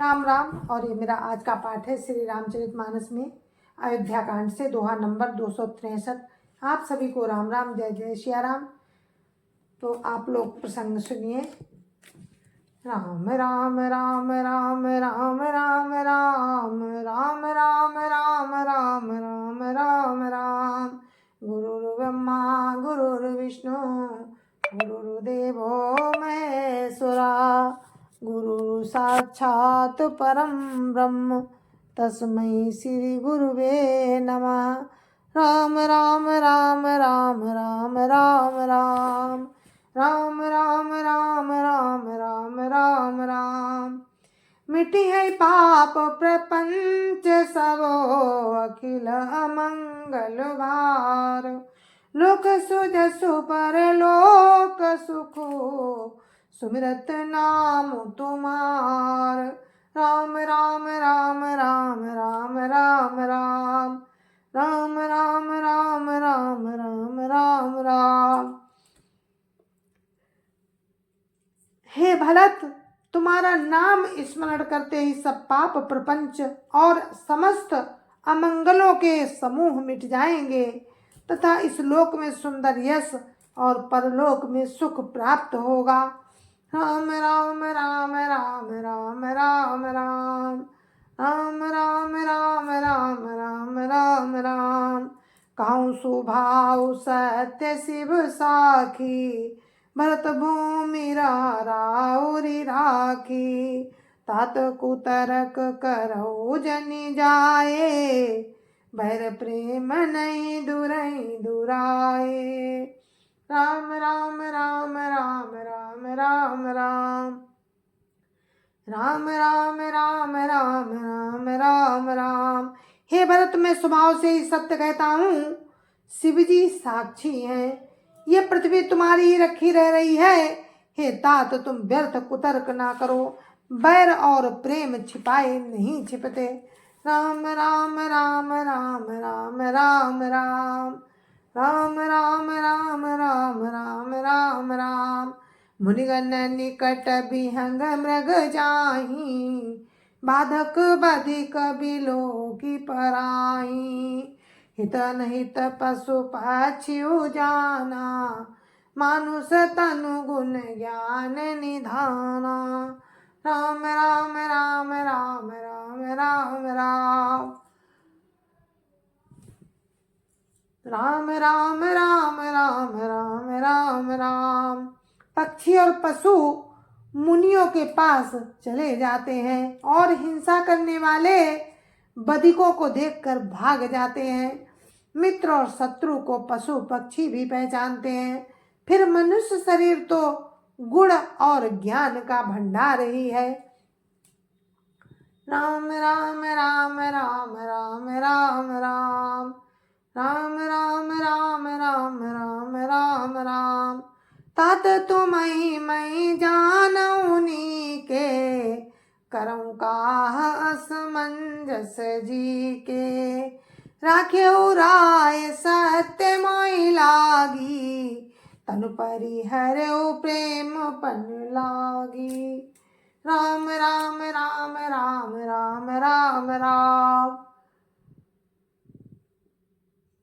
राम राम। और ये मेरा आज का पाठ है श्री रामचरितमानस में अयोध्या कांड से दोहा नंबर 263। आप सभी को राम राम, जय जय सिया राम। तो आप लोग प्रसंग सुनिए। राम राम राम राम राम राम राम राम राम राम राम राम राम राम। गुरुर्ब्रह्मा गुरुर्विष्णु गुरुर्देवो महेश्वरा, गुरु साक्षात् परम ब्रह्म तस्मै श्री गुरुवे नमः। राम राम राम राम राम राम राम राम राम राम राम राम राम राम। मिटी है पाप प्रपंच सबो, अखिल अमंगल भार। लोक सुजसु पर लोक सुखो, सुमिरत नाम तुम्हार। राम राम राम राम राम राम राम राम राम राम राम राम राम राम। हे भरत, तुम्हारा नाम स्मरण करते ही सब पाप प्रपंच और समस्त अमंगलों के समूह मिट जाएंगे तथा इस लोक में सुंदर यश और परलोक में सुख प्राप्त होगा। राम राम राम राम राम राम राम राम राम राम राम राम राम राम। कहूँ सुभाव सत्य शिव साखी, भरत भूमि राउरी राखी। तात कुतरक करौ जनि जाए, बैर प्रेम नहीं दुरई दुराए। राम राम राम राम राम राम राम राम राम राम राम राम राम राम। हे भरत, मैं स्वभाव से ही सत्य कहता हूँ, शिव जी साक्षी हैं। ये पृथ्वी तुम्हारी ही रखी रह रही है। हे तात, तुम व्यर्थ कुतर्क ना करो, बैर और प्रेम छिपाए नहीं छिपते। राम राम राम राम राम राम राम राम राम राम राम राम राम राम। मुनिगण निकट बिहंग मृग जाही, बाधक बधिक बिलो की पराई। हित नहित पशु पक्षी जाना, मानुष तनु गुण ज्ञान निधाना। राम राम राम राम राम राम राम राम राम राम राम राम राम राम। पक्षी और पशु मुनियों के पास चले जाते हैं और हिंसा करने वाले बधिकों को देखकर भाग जाते हैं। मित्र और शत्रु को पशु पक्षी भी पहचानते हैं। फिर मनुष्य शरीर तो गुण और ज्ञान का भंडार ही है। राम राम राम राम राम राम राम राम राम राम राम राम राम राम। तात तुम्हि मैं जानऊनी के, करऊँ काह असमंजस जी के। राख्यो राय सत्य मोहि लागी, तनु परिहरऊ प्रेम पन लागी। राम राम राम राम राम राम राम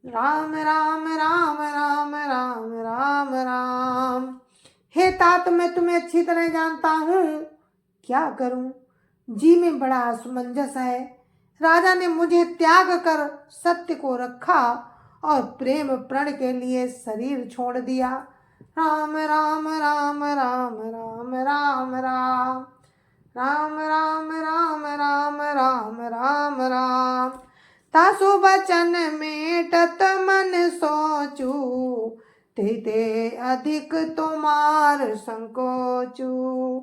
राम राम राम राम राम राम राम। हे तात, मैं तुम्हें अच्छी तरह जानता हूँ, क्या करूँ, जी में बड़ा असमंजस है। राजा ने मुझे त्याग कर सत्य को रखा और प्रेम प्रण के लिए शरीर छोड़ दिया। राम राम राम राम राम राम राम राम राम राम राम राम राम राम। तासु बचन मेटत मन सोचू, ते अधिक तुम्हार संकोचू।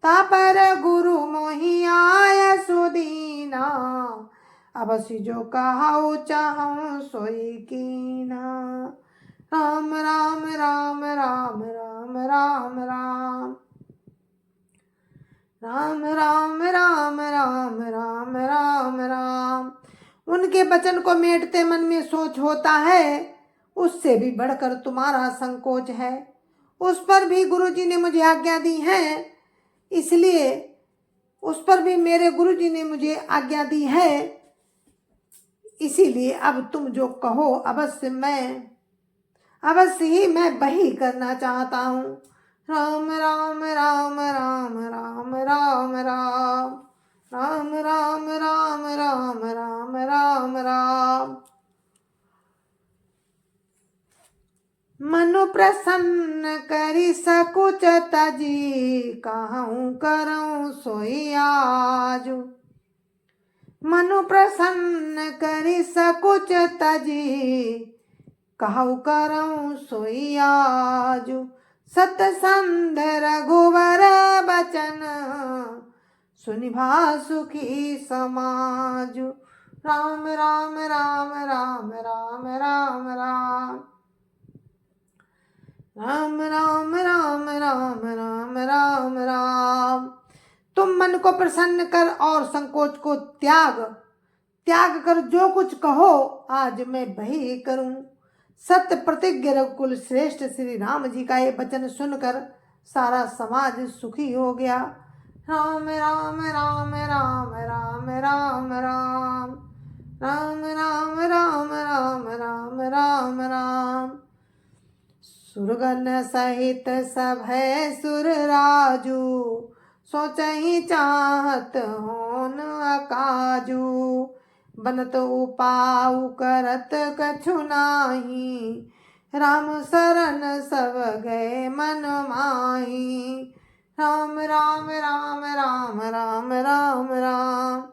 तापर गुरु मोहि आय सुदीना, अवश्य जो कहु चाहूँ सोई कीना। राम राम राम राम राम राम राम राम राम राम राम राम राम राम। उनके वचन को मेटते मन में सोच होता है, उससे भी बढ़कर तुम्हारा संकोच है। उस पर भी गुरु जी ने मुझे आज्ञा दी है, इसलिए उस पर भी मेरे गुरु जी ने मुझे आज्ञा दी है। इसीलिए अब तुम जो कहो अवश्य ही मैं वही करना चाहता हूँ। राम राम राम राम राम राम राम राम राम राम राम राम राम राम। मनु प्रसन्न करी सकुच तजी, कहूँ करऊँ सोई आजु। मनु प्रसन्न करी सकुच तजी, कहूँ करऊँ सोई आजु। सतसंध रघुवर बचन, सुनिभा सुखी समाजु। राम राम राम राम राम राम राम राम राम राम राम राम राम राम। तुम मन को प्रसन्न कर और संकोच को त्याग कर जो कुछ कहो आज मैं वही करूं। सत्य प्रतिज्ञ रघुकुल श्रेष्ठ श्री राम जी का ये वचन सुनकर सारा समाज सुखी हो गया। राम राम राम राम राम राम राम राम राम राम राम राम राम राम। सुरगन सहित सब है सुर राजू, सोचहि चाहत होन अकाजू। बनत उपाऊ करत कछु नाही, राम शरण सब गए मन माही। राम राम राम राम राम राम राम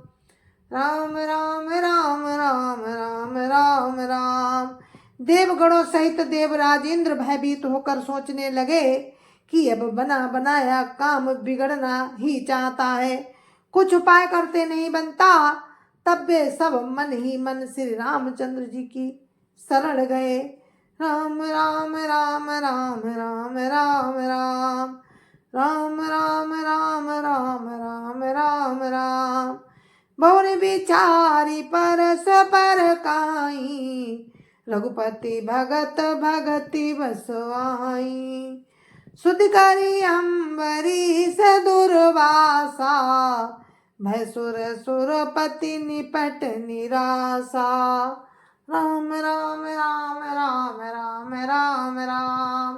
राम राम राम राम राम राम राम। देवगणों सहित देवराज इंद्र भयभीत होकर सोचने लगे कि अब बना बनाया काम बिगड़ना ही चाहता है, कुछ उपाय करते नहीं बनता। तब वे सब मन ही मन श्री रामचंद्र जी की शरण गए। राम राम राम राम राम राम राम राम राम राम राम राम राम राम। बहुरी विचारी परस पर काई, रघुपति भगत भगति बस आई। सुध करी अम्बरीश दुर्वासा, भय सुर सुरपति निपट निरासा। राम राम राम राम राम राम राम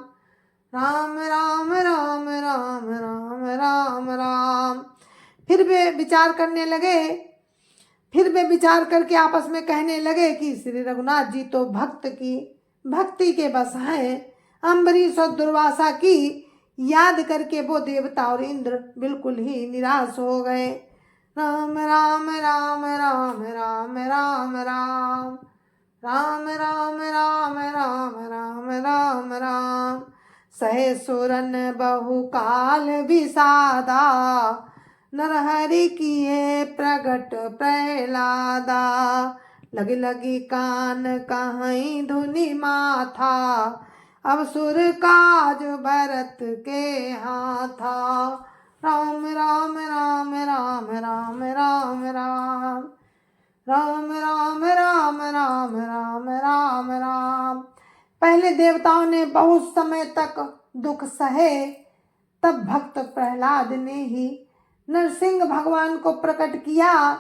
राम राम राम राम राम राम राम। फिर वे विचार करके आपस में कहने लगे कि श्री रघुनाथ जी तो भक्ति के बस हैं। अम्बरीश और दुर्वासा की याद करके वो देवता और इंद्र बिल्कुल ही निराश हो गए। राम राम राम राम राम राम राम राम राम राम राम राम राम राम। सहे सुरन बहु काल विषादा, नरहरि किए प्रगट प्रहलादा। लगी लगी कान कहीं धुनि माथा, अब सुर काज भरत के हाथा। राम राम राम राम राम राम राम राम राम राम राम राम राम राम। पहले देवताओं ने बहुत समय तक दुख सहे, तब भक्त प्रहलाद ने ही नरसिंह भगवान को प्रकट किया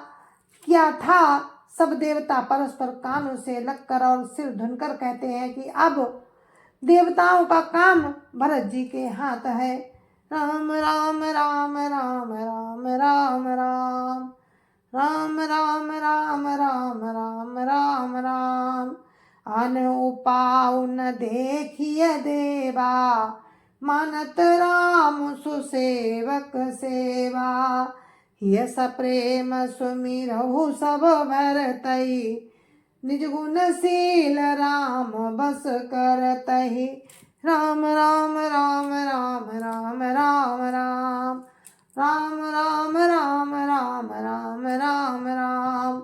था। सब देवता परस्पर कानों से लगकर और सिर धुनकर कहते हैं कि अब देवताओं का काम भरत जी के हाथ है। राम राम राम राम राम राम राम राम राम राम राम राम राम राम। अन उपाउ न देखिए देवा, मानत राम सुसेवक सेवा। यस प्रेम सुमिरहु सब भरतई, निज गुणशील राम बस करतहि। राम राम राम राम राम राम राम राम राम राम राम राम राम राम।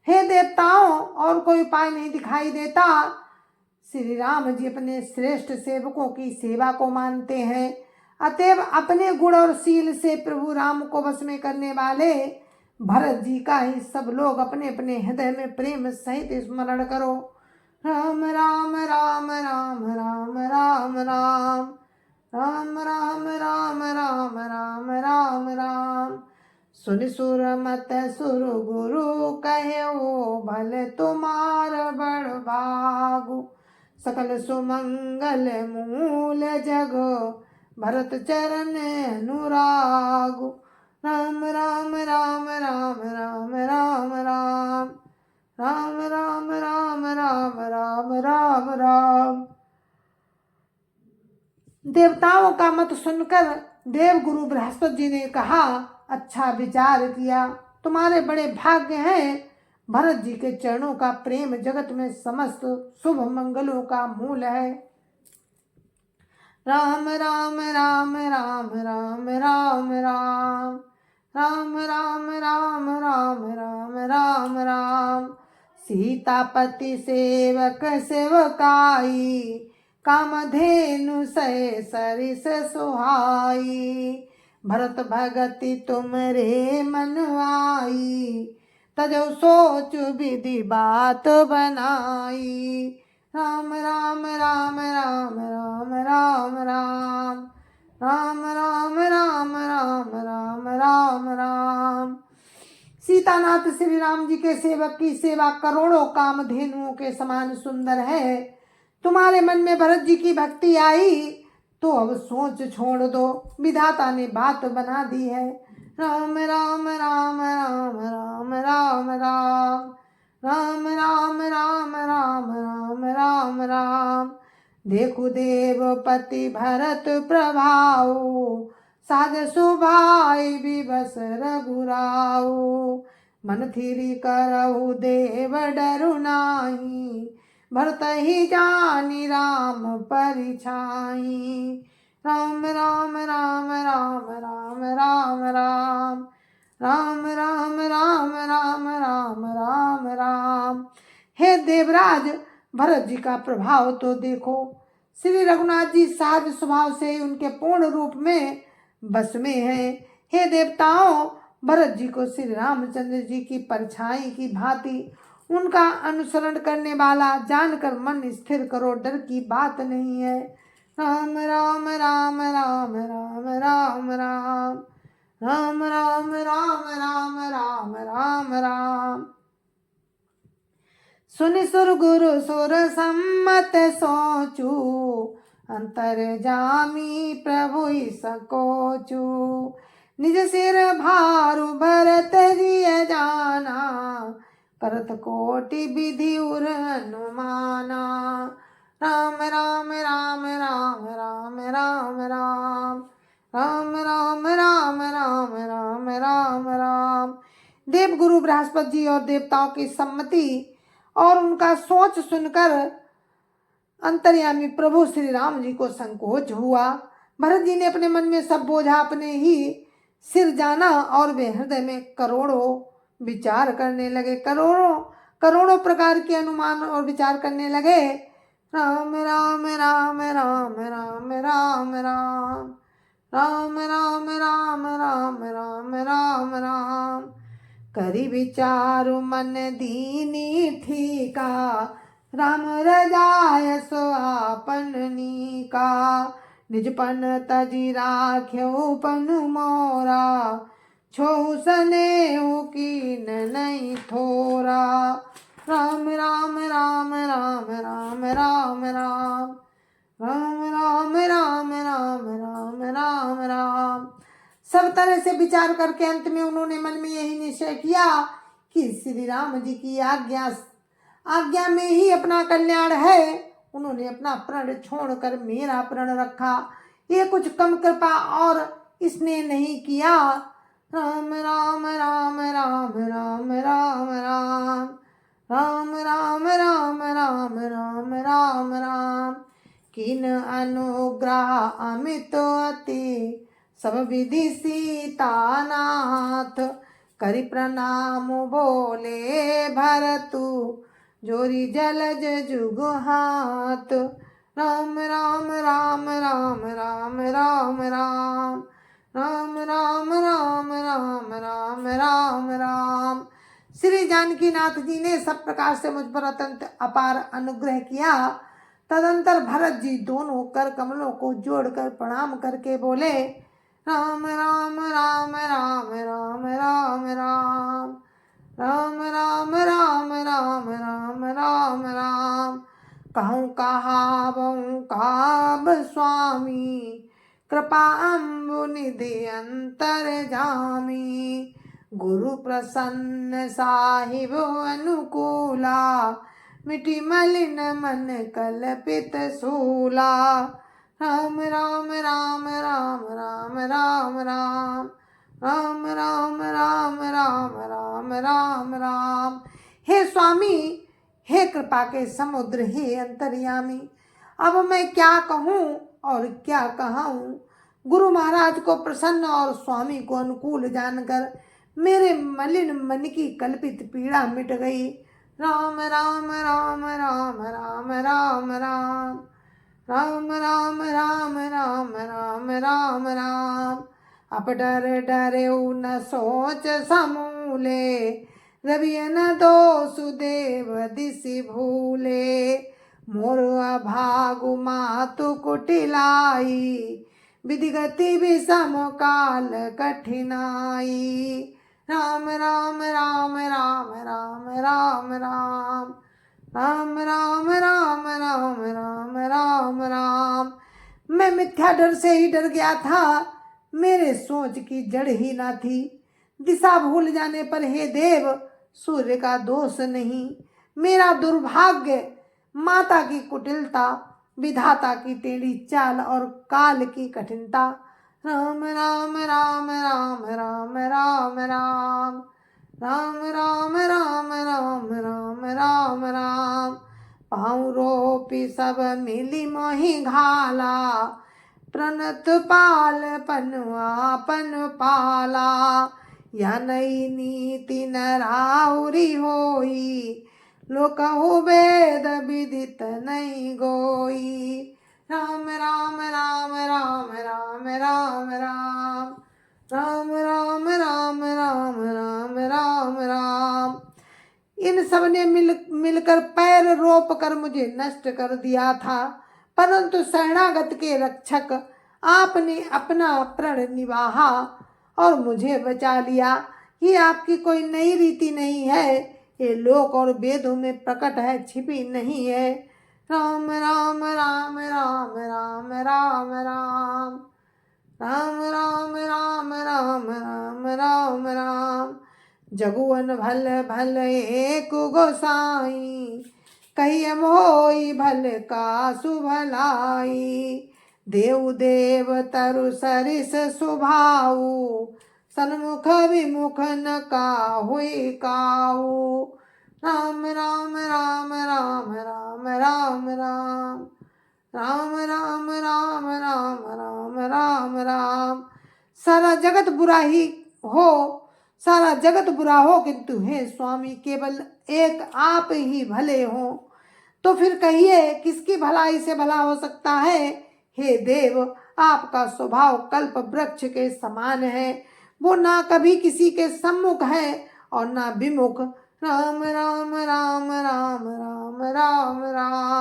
हे देवताओं, और कोई उपाय नहीं दिखाई देता। श्री राम जी अपने श्रेष्ठ सेवकों की सेवा को मानते हैं, अतएव अपने गुण और शील से प्रभु राम को वश में करने वाले भरत जी का ही सब लोग अपने अपने हृदय में प्रेम सहित स्मरण करो। राम राम राम राम राम राम राम राम राम राम राम राम राम राम। सुन सुर मत सुर गुरु कहो भले तुम्हार बड़ भागु सकल सुमंगल मूल जग भरत चरण अनुरागु राम राम राम राम राम राम राम राम राम राम राम राम राम राम। देवताओं का मत सुनकर देव गुरु बृहस्पति जी ने कहा, अच्छा विचार किया, तुम्हारे बड़े भाग्य हैं। भरत जी के चरणों का प्रेम जगत में समस्त शुभ मंगलों का मूल है। राम राम राम राम राम राम राम राम राम राम राम राम राम राम। सीतापति सेवक सेवकाई कामधेनु सहे सरिस सुहाई। भरत भगति तुमरे मन आई तजो सोच विधि बात बनाई। राम राम राम राम राम राम राम राम राम राम राम राम राम राम। सीतानाथ श्री राम जी के सेवक की सेवा करोड़ों कामधेनुओं के समान सुंदर है। तुम्हारे मन में भरत जी की भक्ति आई तो अब सोच छोड़ दो, विधाता ने बात बना दी है। राम राम राम राम राम राम राम राम राम राम राम राम राम राम। देखो देवपति भरत प्रभाव साज सुभाई विवस रघुराऊ। मन थिरी करहु देव डरु नाही भरत ही जानी राम परिछाई। राम राम राम राम राम राम राम राम राम राम राम राम राम राम। हे देवराज, भरत जी का प्रभाव तो देखो। श्री रघुनाथ जी सहज स्वभाव से उनके पूर्ण रूप में बस में हैं। हे देवताओं, भरत जी को श्री रामचंद्र जी की परछाई की भांति उनका अनुसरण करने वाला जानकर मन स्थिर करो, डर की बात नहीं है। राम राम राम राम राम राम राम राम राम राम राम राम राम राम। सुनि सुर गुरु सुर सम्मत सोचू अंतर जामी प्रभु सकोचू। निज सिर भारु भरत जिय जाना करत कोटि विधि उर अनुमाना। राम राम राम राम राम राम राम राम राम राम राम राम राम राम। देव गुरु बृहस्पति जी और देवताओं की सम्मति और उनका सोच सुनकर अंतर्यामी प्रभु श्री राम जी को संकोच हुआ। भरत जी ने अपने मन में सब बोझा अपने ही सिर जाना और वे हृदय में करोड़ों विचार करने लगे, करोड़ों प्रकार के अनुमान और विचार करने लगे। राम राम राम राम राम राम राम राम राम राम राम राम राम राम। करी विचारु मन दीनी ठीका राम रजाय सो आपन नीका। निजपन तजी राख्यो पनु मोरा छोहु सनेहु कीन नहीं थोरा। राम राम राम राम राम राम राम राम राम राम राम राम राम राम। सब तरह से विचार करके अंत में उन्होंने मन में यही निश्चय किया कि श्री राम जी की आज्ञा में ही अपना कल्याण है। उन्होंने अपना प्रण छोड़कर मेरा प्रण रखा, ये कुछ कम कृपा और इसने नहीं किया। राम राम राम राम राम राम राम राम राम राम राम राम राम राम। किन अनुग्रह अमित अति सब विधि सीतानाथ। करि प्रणाम बोले भरतु जोरी जलज जुग हाथ। राम राम राम राम राम राम राम राम राम राम राम राम राम राम। श्री जानकी नाथ जी ने सब प्रकार से मुझ पर अत्यंत अपार अनुग्रह किया। तदंतर भरत जी दोनों कर कमलों को जोड़कर प्रणाम करके बोले, राम राम राम राम राम राम राम राम राम राम राम राम राम राम। कहूँ कहावऊँ काब स्वामी, कृपा अम्बु निधि अंतर जामी। गुरु प्रसन्न साहिब अनुकूला, मिटी मलिन मन कल्पित सूला। राम राम राम राम राम राम राम राम राम राम राम राम राम राम। हे स्वामी, हे कृपा के समुद्र, हे अंतर्यामी, अब मैं क्या कहूँ और क्या कहाऊँ। गुरु महाराज को प्रसन्न और स्वामी को अनुकूल जानकर मेरे मलिन मन की कल्पित पीड़ा मिट गई। राम राम राम राम राम राम राम राम राम राम राम राम राम राम। अब डर डरे न सोच समूले, रवि न दोषुदेव दिशि भूले। मोर अभागु मातु कुटिलाई, विधि गति विषम काल कठिनाई। राम राम राम राम राम राम राम राम राम राम राम राम राम राम। मैं मिथ्या डर से ही डर गया था, मेरे सोच की जड़ ही ना थी। दिशा भूल जाने पर हे देव, सूर्य का दोष नहीं। मेरा दुर्भाग्य, माता की कुटिलता, विधाता की टेढ़ी चाल और काल की कठिनता। राम राम राम राम राम राम राम राम राम राम राम राम राम राम। पाँव रोपी सब मिली मोहि घाला, प्रणत पाल पन पाला। या नई नीति नराउरी होई, लोकहु वेद विदित नहीं गोई। राम राम राम राम राम राम राम राम राम राम राम राम राम राम। इन सब ने मिलकर पैर रोप कर मुझे नष्ट कर दिया था, परंतु शरणागत के रक्षक आपने अपना प्रण निभाहा और मुझे बचा लिया। ये आपकी कोई नई रीति नहीं है, ये लोक और वेदों में प्रकट है, छिपी नहीं है। राम राम राम राम राम राम राम राम राम राम राम राम राम राम। जगुअन भल भल एक गोसाई, कहिए मोई भल का सुभलाई। देव देव तरु सरिस सुभाऊ, सन्मुख विमुख न काहुई काऊ। राम राम राम राम राम राम राम राम राम राम राम राम राम राम। सारा जगत बुरा ही हो, सारा जगत बुरा हो, किंतु हे स्वामी केवल एक आप ही भले हो। तो फिर कहिए किसकी भलाई से भला हो सकता है। हे देव, आपका स्वभाव कल्प वृक्ष के समान है, वो ना कभी किसी के सम्मुख है और ना विमुख। राम राम राम राम राम राम राम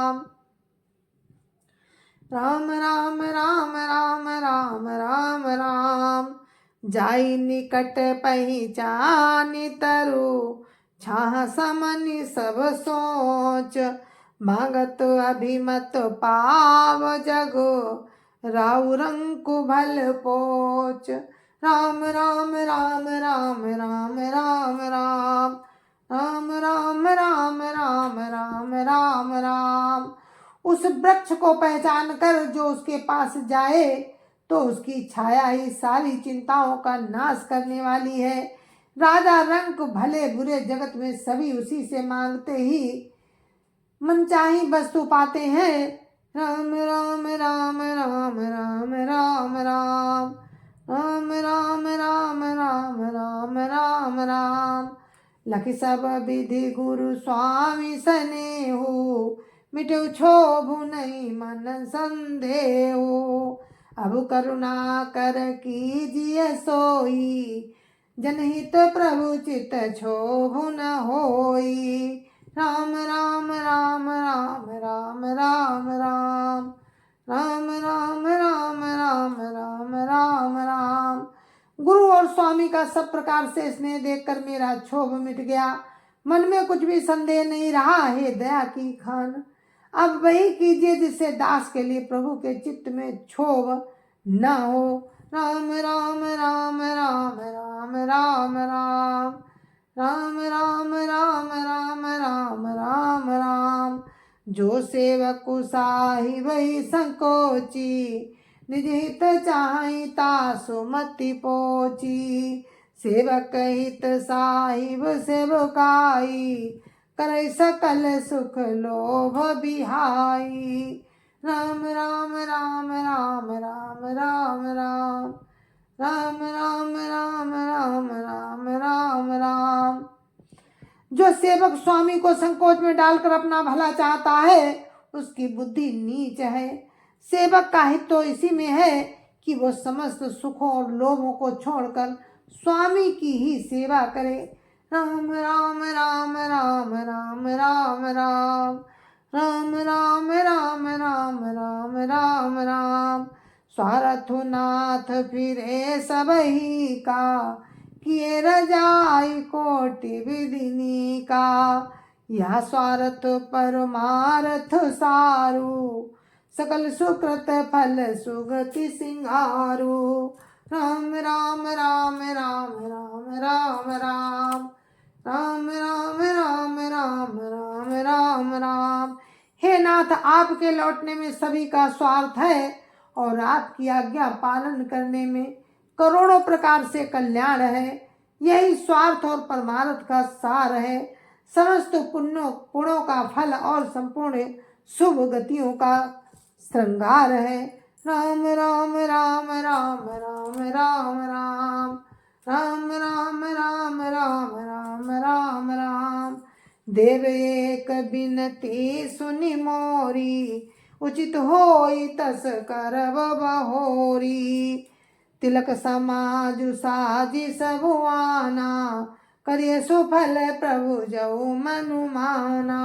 राम राम राम राम राम राम राम। जाई निकट पहिचानी तरु, छाह समनि सब सोच। मांगत अभिमत पाव जगो, राउ रंकु भल पोच। राम राम राम राम राम राम राम राम राम राम राम राम राम राम। उस वृक्ष को पहचान कर जो उसके पास जाए तो उसकी छाया ही सारी चिंताओं का नाश करने वाली है। राजा रंक भले बुरे जगत में सभी उसी से मांगते ही मनचाही वस्तु पाते हैं। राम राम राम राम राम राम राम राम राम राम राम राम राम राम। लखि सब विधि गुरु स्वामी सनेहु, मिटु क्षोभु नहीं मन संदेहु। अब करुणा कर कीजिए सोई, जनहित प्रभु चित क्षोभु न होई। राम राम राम राम राम राम राम राम राम राम राम राम राम राम राम। गुरु और स्वामी का सब प्रकार से स्नेह देखकर मेरा क्षोभ मिट गया। मन में कुछ भी संदेह नहीं रहा। हे दया की खान, अब वही कीजिए जिससे दास के लिए प्रभु के चित्त में क्षोभ न हो। राम राम राम राम राम राम राम राम राम राम राम राम राम राम। जो सेवक साहि वही संकोची, निज हित चाहि तासु मति पोची। सेवक हित साहिब सेवकाई, करे सकल सुख लोभ बिहाई। राम राम राम राम राम राम राम राम राम राम राम राम राम राम। जो सेवक स्वामी को संकोच में डालकर अपना भला चाहता है, उसकी बुद्धि नीच है। सेवक का हित तो इसी में है कि वो समस्त सुखों और लोभों को छोड़कर स्वामी की ही सेवा करे। राम राम राम राम राम राम राम राम राम राम राम राम राम राम। स्वार्थनाथ फिरे सबही का, किए रजाई कोटि विधिनी का। यह स्वार्थ परमार्थ सारू, सकल सुकृत फल सुगति सिंगारू। राम राम राम राम राम राम राम राम राम राम राम राम राम राम। हे नाथ, आपके लौटने में सभी का स्वार्थ है और आपकी आज्ञा पालन करने में करोड़ों प्रकार से कल्याण है। यही स्वार्थ और परमार्थ का सार है। समस्त पुण्यों का फल और संपूर्ण शुभ गतियों का श्रृंगार है। राम राम राम राम राम राम राम राम राम राम राम राम राम राम। देव एक बिनती सुनि मोरी, उचित होई तस करब बहोरी। तिलक समाज साजी सबुआना, करिय सुफल प्रभु जऊ मनुमाना।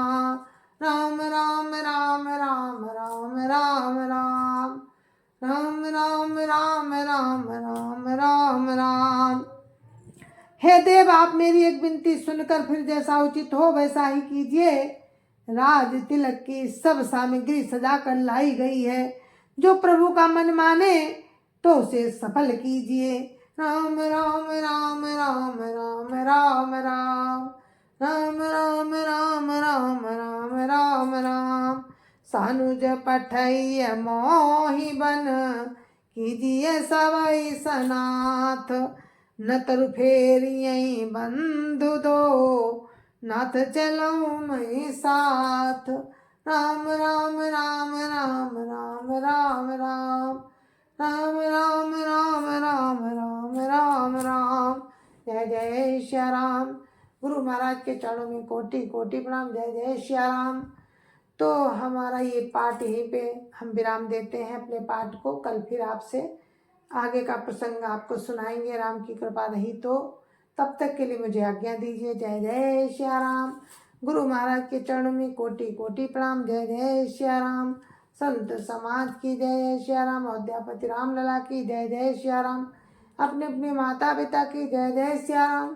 राम राम राम राम राम राम राम राम राम राम राम राम राम राम। हे देव, आप मेरी एक विनती सुनकर फिर जैसा उचित हो वैसा ही कीजिए। राज तिलक की सब सामग्री सजा कर लाई गई है। जो प्रभु का मन माने तो उसे सफल कीजिए। राम राम राम राम राम राम राम राम राम राम राम राम राम राम। सानुज पठैय मोहि बन, कीजिए सवै सनाथ। न तरु फेरियई बंधु दो, नाथ चलऊँ मैं साथ। राम राम राम राम राम राम राम राम राम राम राम राम राम राम। जय जय श्या राम। गुरु महाराज के चरणों में कोटि कोटि प्रणाम। जय जय श्या राम। तो हमारा ये पाठ यहीं पे हम विराम देते हैं अपने पाठ को। कल फिर आपसे आगे का प्रसंग आपको सुनाएंगे, राम की कृपा रही तो। तब तक के लिए मुझे आज्ञा दीजिए। जय जय श्या राम। गुरु महाराज के चरणों में कोटि कोटि प्रणाम। जय जय श्या राम। संत समाज की जय जय श्या राम। अयोध्यापति रामलला की जय जय श्या राम। अपने अपने माता पिता की जय जय श्या राम।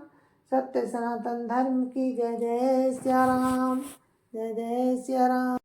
सत्य सनातन धर्म की जय जय श्या राम। जय जय श्या राम।